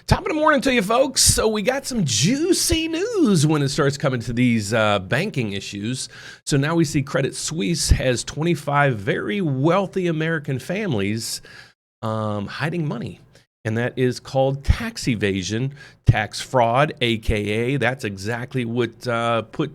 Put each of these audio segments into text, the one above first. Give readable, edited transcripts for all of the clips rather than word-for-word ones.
Top of the morning to you, folks. So we got some juicy news when it starts coming to these banking issues. So now we see Credit Suisse has 25 very wealthy American families hiding money. And that is called tax evasion, tax fraud, AKA. That's exactly what put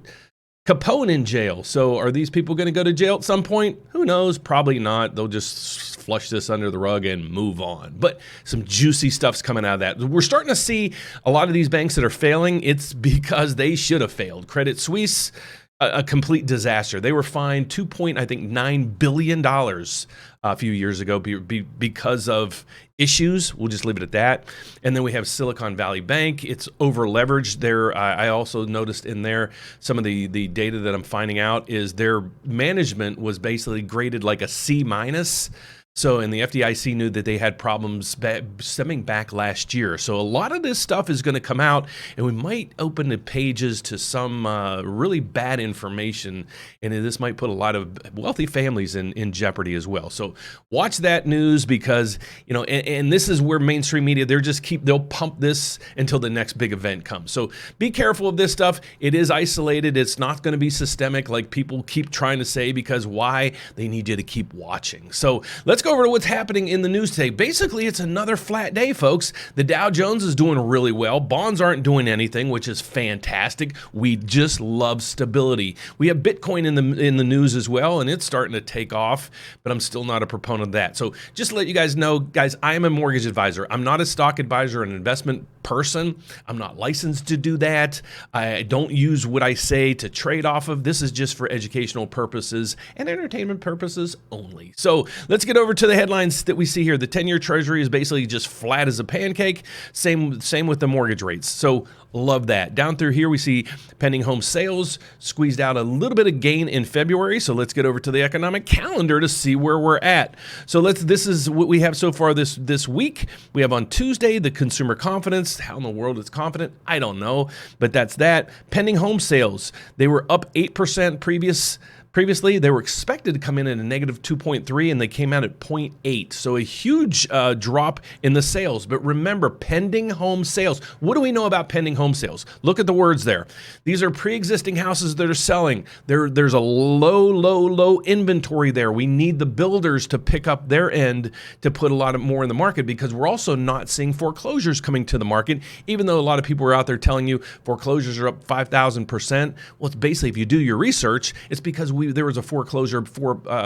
Capone in jail. So are these people going to go to jail at some point? Who knows? Probably not. They'll just flush this under the rug and move on. But some juicy stuff's coming out of that. We're starting to see a lot of these banks that are failing. It's because they should have failed. Credit Suisse, a complete disaster. They were fined $2.9 billion a few years ago because of issues. We'll just leave it at that. And then we have Silicon Valley Bank. It's over leveraged there. I also noticed in there some of the data that I'm finding out is their management was basically graded like a C minus. So, and the FDIC knew that they had problems stemming back last year. So a lot of this stuff is going to come out, and we might open the pages to some really bad information, and this might put a lot of wealthy families in jeopardy as well. So watch that news because, you know, and this is where mainstream media, they'll pump this until the next big event comes. So be careful of this stuff. It is isolated. It's not going to be systemic like people keep trying to say, because why? They need you to keep watching. So let's go over to what's happening in the news today. Basically, it's another flat day, folks. The Dow Jones is doing really well. Bonds aren't doing anything, which is fantastic. We just love stability. We have Bitcoin in the news as well, and it's starting to take off, but I'm still not a proponent of that. So just to let you guys know, guys, I am a mortgage advisor. I'm not a stock advisor or an investment person. I'm not licensed to do that. I don't use what I say to trade off of. This is just for educational purposes and entertainment purposes only. So let's get over to the headlines that we see here. The 10-year treasury is basically just flat as a pancake. Same with the mortgage rates. So love that. Down through here, we see pending home sales squeezed out a little bit of gain in February. So let's get over to the economic calendar to see where we're at. So this is what we have so far this week. We have on Tuesday, the consumer confidence. How in the world is confident? I don't know, but that's that. Pending home sales, they were up 8% Previously, they were expected to come in at a negative 2.3, and they came out at 0.8. So a huge drop in the sales. But remember, pending home sales. What do we know about pending home sales? Look at the words there. These are pre-existing houses that are selling. There's a low inventory there. We need the builders to pick up their end to put a lot more in the market, because we're also not seeing foreclosures coming to the market, even though a lot of people are out there telling you foreclosures are up 5,000%. Well, it's basically, if you do your research, it's because there was a foreclosure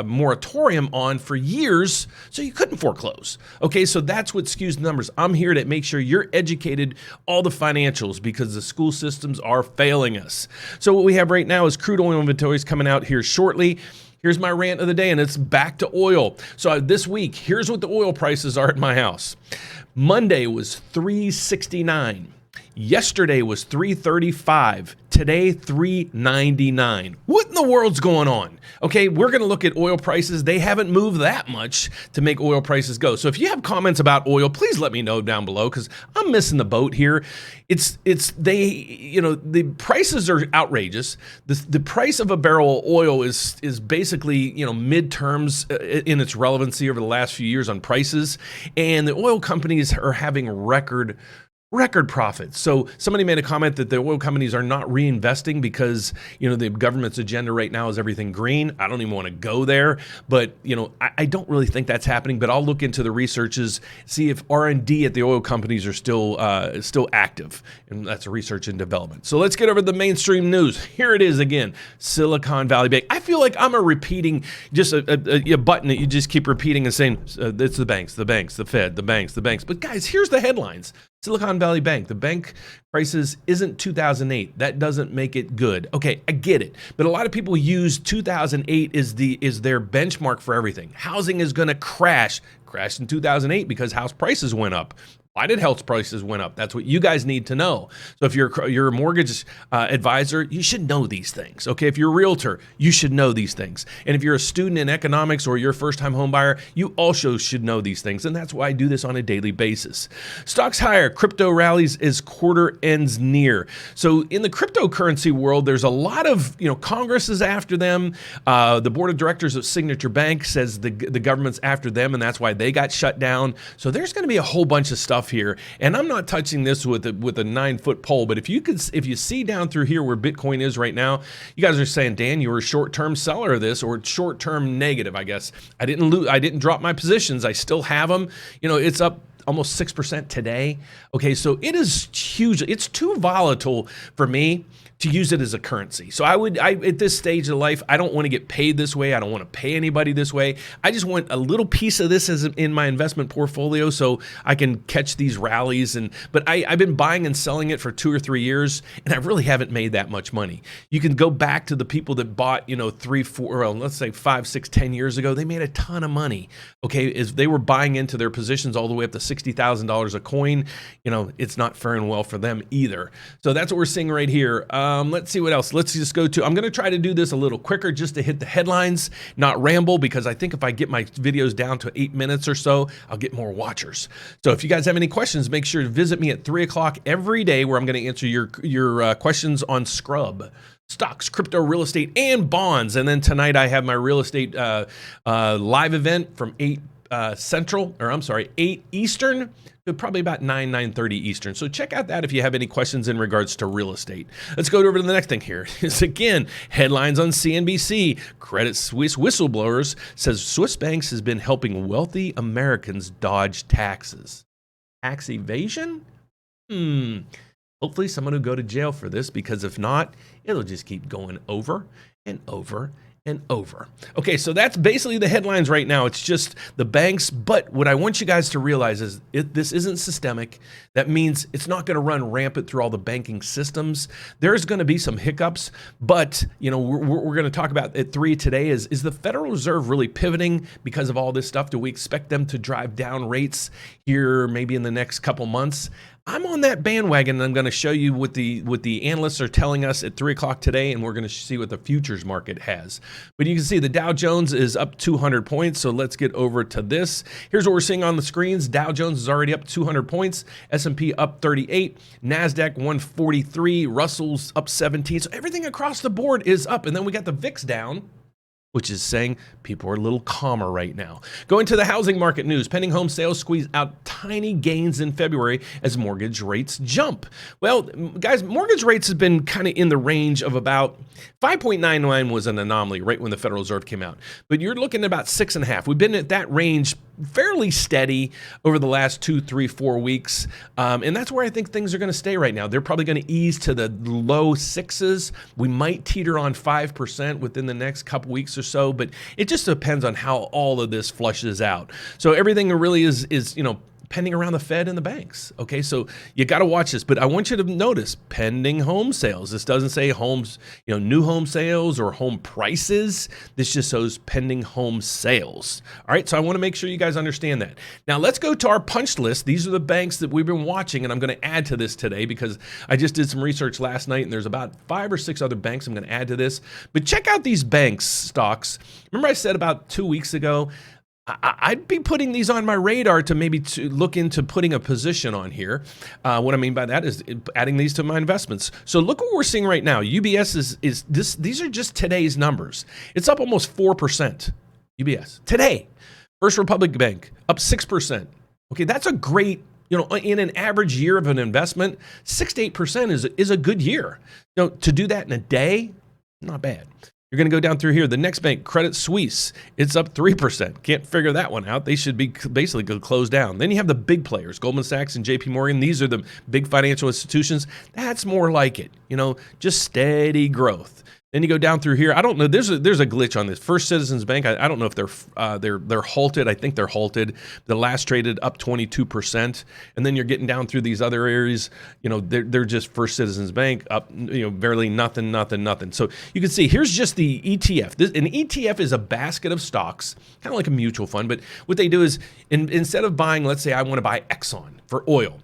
moratorium on for years, so you couldn't foreclose. Okay, so that's what skews the numbers. I'm here to make sure you're educated, all the financials, because the school systems are failing us. So what we have right now is crude oil inventories coming out here shortly. Here's my rant of the day, and it's back to oil. So this week, here's what the oil prices are at my house. Monday was $3.69. Yesterday was $3.35. Today, $3.99. What in the world's going on? Okay, we're going to look at oil prices. They haven't moved that much to make oil prices go. So if you have comments about oil, please let me know down below, because I'm missing the boat here. The prices are outrageous. The price of a barrel of oil is basically, midterms in its relevancy over the last few years on prices, and the oil companies are having record profits. So somebody made a comment that the oil companies are not reinvesting because, the government's agenda right now is everything green. I don't even want to go there, but, I don't really think that's happening, but I'll look into the researches, see if R&D at the oil companies are still active, and that's research and development. So let's get over to the mainstream news. Here it is again, Silicon Valley Bank. I feel like I'm repeating just a button that you just keep repeating and saying, it's the banks, the Fed, the banks. But guys, here's the headlines. Silicon Valley Bank, the bank crisis isn't 2008. That doesn't make it good. Okay, I get it. But a lot of people use 2008 is their benchmark for everything. Housing is going to crash in 2008 because house prices went up. Why did house prices went up? That's what you guys need to know. So if you're a mortgage advisor, you should know these things. Okay, if you're a realtor, you should know these things. And if you're a student in economics or you're a first-time home buyer, you also should know these things. And that's why I do this on a daily basis. Stocks higher, crypto rallies as quarter ends near. So in the cryptocurrency world, there's a lot of, Congress is after them. The board of directors of Signature Bank says the government's after them, and that's why they got shut down. So there's going to be a whole bunch of stuff stuff here, and I'm not touching this with a 9-foot pole, but if you see down through here where Bitcoin is right now, you guys are saying, Dan, you were a short-term seller of this, or short-term negative, I guess. I didn't drop my positions. I still have them. You know, it's up almost 6% today. Okay, so it is huge. It's too volatile for me to use it as a currency. So at this stage of life, I don't want to get paid this way. I don't want to pay anybody this way. I just want a little piece of this in my investment portfolio so I can catch these rallies. But I've been buying and selling it for 2 or 3 years, and I really haven't made that much money. You can go back to the people that bought, 3, 4, well, let's say 5, 6, 10 years ago. They made a ton of money. Okay, as they were buying into their positions all the way up to $60,000 a coin. It's not faring well for them either. So that's what we're seeing right here. Let's see what else. Let's just go to, I'm going to try to do this a little quicker just to hit the headlines, not ramble, because I think if I get my videos down to 8 minutes or so, I'll get more watchers. So if you guys have any questions, make sure to visit me at 3 o'clock every day, where I'm going to answer your questions on Scrub, stocks, crypto, real estate, and bonds. And then tonight I have my real estate live event from 8 Eastern, to probably about 9:30 Eastern. So check out that if you have any questions in regards to real estate. Let's go over to the next thing here. Is again, headlines on CNBC. Credit Suisse whistleblowers says Swiss banks has been helping wealthy Americans dodge taxes. Tax evasion? Hopefully someone will go to jail for this, because if not, it'll just keep going over and over and over. Okay, so that's basically the headlines right now. It's just the banks, but what I want you guys to realize is this isn't systemic. That means it's not going to run rampant through all the banking systems. There's going to be some hiccups, but we're going to talk about at 3 today. Is the Federal Reserve really pivoting because of all this stuff? Do we expect them to drive down rates here maybe in the next couple months? I'm on that bandwagon, and I'm going to show you what the analysts are telling us at 3 o'clock today, and we're going to see what the futures market has. But you can see the Dow Jones is up 200 points, so let's get over to this. Here's what we're seeing on the screens. Dow Jones is already up 200 points, S&P up 38, NASDAQ 143, Russell's up 17. So everything across the board is up, and then we got the VIX down, which is saying people are a little calmer right now. Going to the housing market news, pending home sales squeeze out tiny gains in February as mortgage rates jump. Well, guys, mortgage rates have been kind of in the range of about 5.99 was an anomaly right when the Federal Reserve came out. But you're looking at about 6.5. We've been at that range fairly steady over the last 2, 3, 4 weeks. And that's where I think things are going to stay right now. They're probably going to ease to the low 6s. We might teeter on 5% within the next couple weeks or so, but it just depends on how all of this flushes out. So everything really is pending around the Fed and the banks. Okay, so you got to watch this, but I want you to notice pending home sales. This doesn't say homes, new home sales or home prices. This just shows pending home sales. All right, so I want to make sure you guys understand that. Now let's go to our punch list. These are the banks that we've been watching, and I'm going to add to this today because I just did some research last night, and there's about 5 or 6 other banks I'm going to add to this. But check out these banks stocks. Remember I said about 2 weeks ago, I'd be putting these on my radar to maybe to look into putting a position on here. What I mean by that is adding these to my investments. So look what we're seeing right now. UBS is this. These are just today's numbers. It's up almost 4%. UBS today. First Republic Bank up 6%. Okay, that's a great. In an average year of an investment, 6 to 8% is a good year. To do that in a day, not bad. You're going to go down through here. The next bank, Credit Suisse, it's up 3%. Can't figure that one out. They should be basically going to close down. Then you have the big players, Goldman Sachs and JP Morgan. These are the big financial institutions. That's more like it, just steady growth. Then you go down through here. I don't know. There's a glitch on this. First Citizens Bank. I don't know if they're halted. I think they're halted. The last traded up 22%, and then you're getting down through these other areas. They're just First Citizens Bank up. Barely nothing. So you can see here's just the ETF. An ETF is a basket of stocks, kind of like a mutual fund. But what they do is instead of buying, let's say I want to buy Exxon for oil.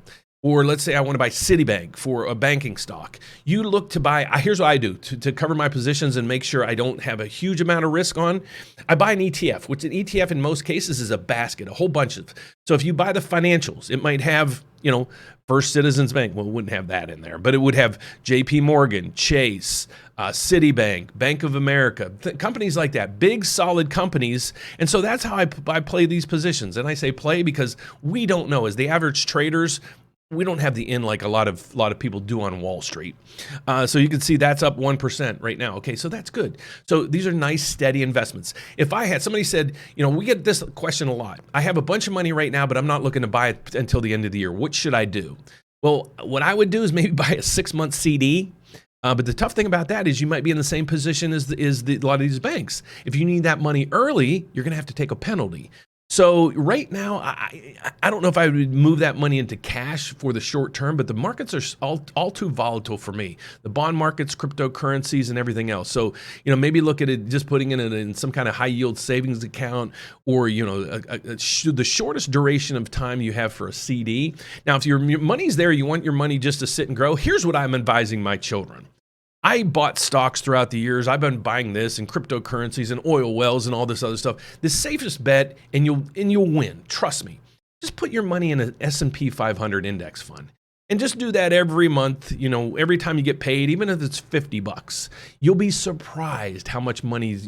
or let's say I want to buy Citibank for a banking stock. You look to buy, here's what I do to cover my positions and make sure I don't have a huge amount of risk on. I buy an ETF, which an ETF in most cases is a basket, a whole bunch of. So if you buy the financials, it might have, First Citizens Bank. Well, it wouldn't have that in there, but it would have JP Morgan, Chase, Citibank, Bank of America, companies like that, big solid companies. And so that's how I play these positions. And I say play because we don't know, as the average traders, we don't have the in like a lot of people do on Wall Street. So you can see that's up 1% right now. Okay, so that's good. So these are nice, steady investments. If I had, somebody said, we get this question a lot. I have a bunch of money right now, but I'm not looking to buy it until the end of the year. What should I do? Well, what I would do is maybe buy a 6-month CD. But the tough thing about that is you might be in the same position as a lot of these banks. If you need that money early, you're going to have to take a penalty. So right now, I don't know if I would move that money into cash for the short term, but the markets are all too volatile for me. The bond markets, cryptocurrencies, and everything else. So, maybe look at it just putting it in some kind of high yield savings account, or, the shortest duration of time you have for a CD. Now, if your money's there, you want your money just to sit and grow. Here's what I'm advising my children. I bought stocks throughout the years. I've been buying this and cryptocurrencies and oil wells and all this other stuff. The safest bet, and you'll win. Trust me. Just put your money in an S&P 500 index fund. And just do that every month, every time you get paid, even if it's $50. You'll be surprised how much money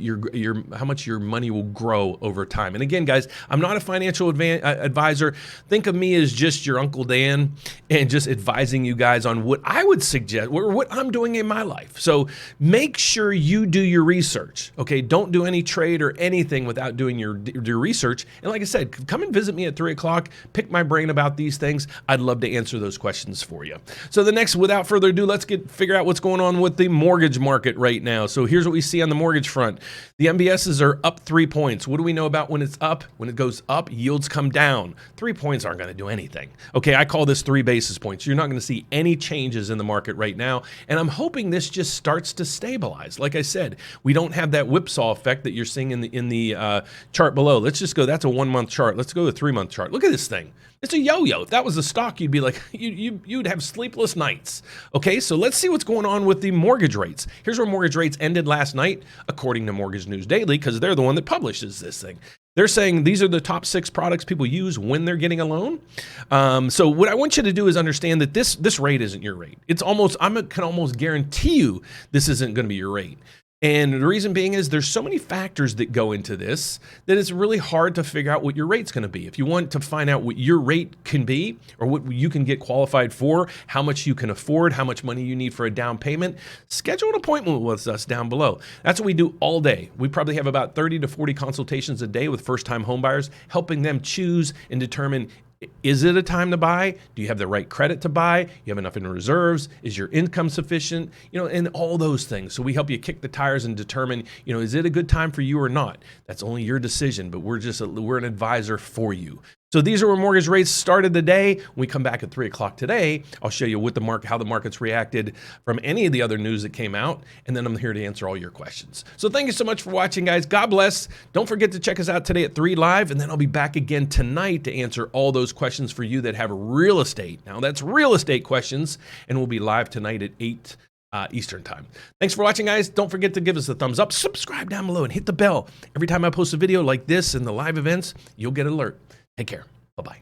how much your money will grow over time. And again, guys, I'm not a financial advisor. Think of me as just your Uncle Dan and just advising you guys on what I would suggest or what I'm doing in my life. So make sure you do your research. Okay, don't do any trade or anything without doing your research. And like I said, come and visit me at 3 o'clock. Pick my brain about these things. I'd love to answer those questions for you. So without further ado, let's figure out what's going on with the mortgage market right now. So here's what we see on the mortgage front. The MBSs are up 3 points. What do we know about when it's up? When it goes up, yields come down. 3 points aren't going to do anything. Okay, I call this 3 basis points. You're not going to see any changes in the market right now. And I'm hoping this just starts to stabilize. Like I said, we don't have that whipsaw effect that you're seeing in the chart below. Let's just go, that's a 1-month chart. Let's go to a 3-month chart. Look at this thing. It's a yo-yo. If that was a stock, you'd be like, you'd have sleepless nights. Okay, so let's see what's going on with the mortgage rates. Here's where mortgage rates ended last night, according to Mortgage News Daily, because they're the one that publishes this thing. They're saying these are the top 6 products people use when they're getting a loan. So what I want you to do is understand that this rate isn't your rate. It's almost, can almost guarantee you this isn't going to be your rate. And the reason being is there's so many factors that go into this that it's really hard to figure out what your rate's going to be. If you want to find out what your rate can be or what you can get qualified for, how much you can afford, how much money you need for a down payment, schedule an appointment with us down below. That's what we do all day. We probably have about 30 to 40 consultations a day with first-time homebuyers, helping them choose and determine, is it a time to buy? Do you have the right credit to buy? You have enough in reserves? Is your income sufficient? And all those things. So we help you kick the tires and determine, is it a good time for you or not? That's only your decision, but we're an advisor for you. So these are where mortgage rates started the day. When we come back at 3 o'clock today, I'll show you how the market's reacted from any of the other news that came out, and then I'm here to answer all your questions. So thank you so much for watching, guys. God bless. Don't forget to check us out today at 3 live, and then I'll be back again tonight to answer all those questions for you that have real estate. Now that's real estate questions, and we'll be live tonight at 8 Eastern time. Thanks for watching, guys. Don't forget to give us a thumbs up, subscribe down below, and hit the bell. Every time I post a video like this in the live events, you'll get an alert. Take care. Bye-bye.